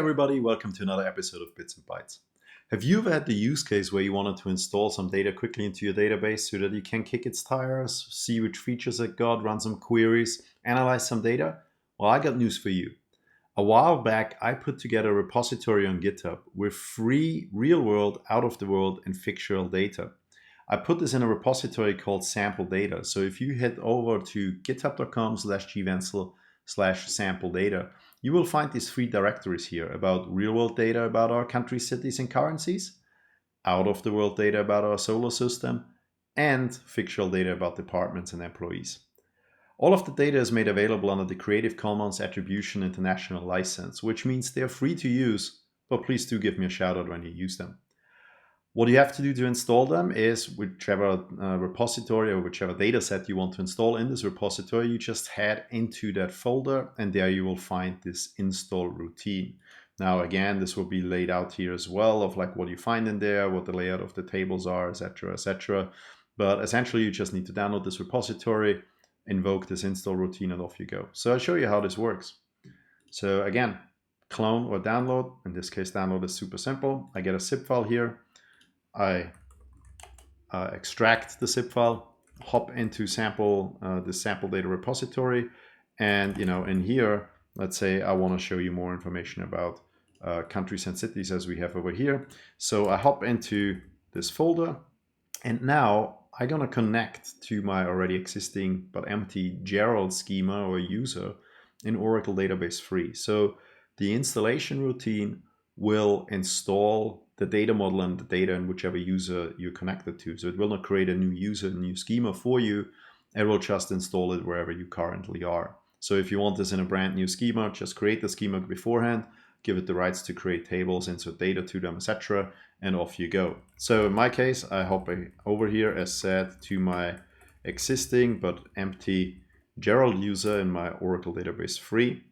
everybody, welcome to another episode of Bits and Bytes. Have you ever had the use case where you wanted to install some data quickly into your database so that you can kick its tires, see which features it got, run some queries, analyze some data? Well, I got news for you. A while back, I put together a repository on GitHub with free real-world, out-of-the-world, and fictional data. I put this in a repository called sample data. So if you head over to github.com/gvenzel/sample data, you will find these three directories here about real-world data about our countries, cities, and currencies, out-of-the-world data about our solar system, and fictional data about departments and employees. All of the data is made available under the Creative Commons Attribution International license, which means they're free to use, but please do give me a shout out when you use them. What you have to do to install them is whichever repository or whichever data set you want to install in this repository, you just head into that folder and there you will find this install routine. Now, again, this will be laid out here as well of like what you find in there, what the layout of the tables are, etc., etc. But essentially, you just need to download this repository, invoke this install routine, and off you go. So I'll show you how this works. So again, clone or download. In this case, download is super simple. I get a zip file here. I extract the zip file, hop into the sample data repository, and in here, let's say I want to show you more information about countries and cities as we have over here. So I hop into this folder, and now I'm gonna connect to my already existing but empty Gerald schema or user in Oracle Database 3. So the installation routine will install the data model and the data in whichever user you're connected to. So it will not create a new user, a new schema for you. It will just install it wherever you currently are. So if you want this in a brand new schema, just create the schema beforehand, give it the rights to create tables, insert data to them, etc., and off you go. So in my case, I hop over here as said to my existing but empty Gerald user in my Oracle Database 3.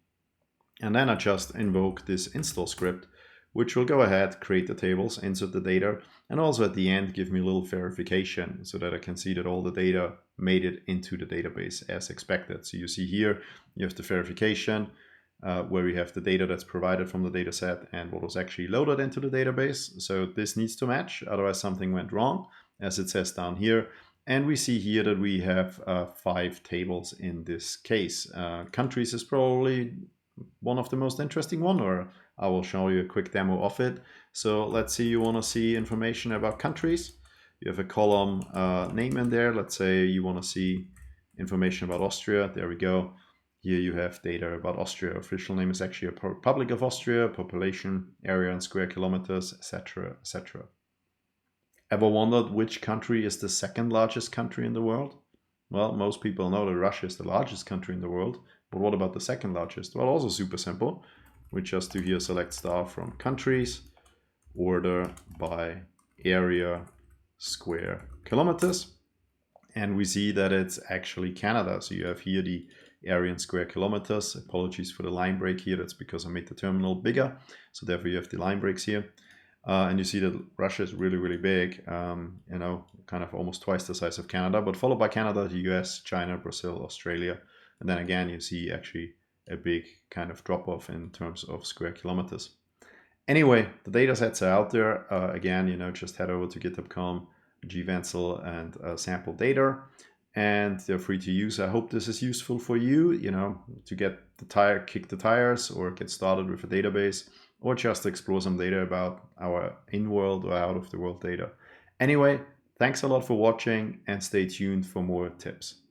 And then I just invoke this install script, which will go ahead, create the tables, insert the data, and also at the end give me a little verification so that I can see that all the data made it into the database as expected. So you see here, you have the verification where we have the data that's provided from the data set and what was actually loaded into the database. So this needs to match, otherwise something went wrong, as it says down here. And we see here that we have 5 tables in this case. Countries is probably one of the most interesting one, or I will show you a quick demo of it. So let's say you want to see information about countries. You have a column name in there. Let's say you want to see information about Austria. There we go. Here you have data about Austria. Official name is actually a Republic of Austria, population, area in square kilometers, etc., etc. Ever wondered which country is the second largest country in the world? Well, most people know that Russia is the largest country in the world, but what about the second largest? Well, also super simple. We just do here select star from countries, order by area, square kilometers, and we see that it's actually Canada. So you have here the area in square kilometers. Apologies for the line break here. That's because I made the terminal bigger. So therefore you have the line breaks here. And you see that Russia is really, really big, kind of almost twice the size of Canada, but followed by Canada, the US, China, Brazil, Australia. And then again, you see actually a big kind of drop off in terms of square kilometers. Anyway, the data sets are out there. Again, just head over to github.com, gvenzel, and sample data, and they're free to use. I hope this is useful for you, to kick the tires or get started with a database, or just explore some data about our in-world or out-of-the-world data. Anyway, thanks a lot for watching and stay tuned for more tips.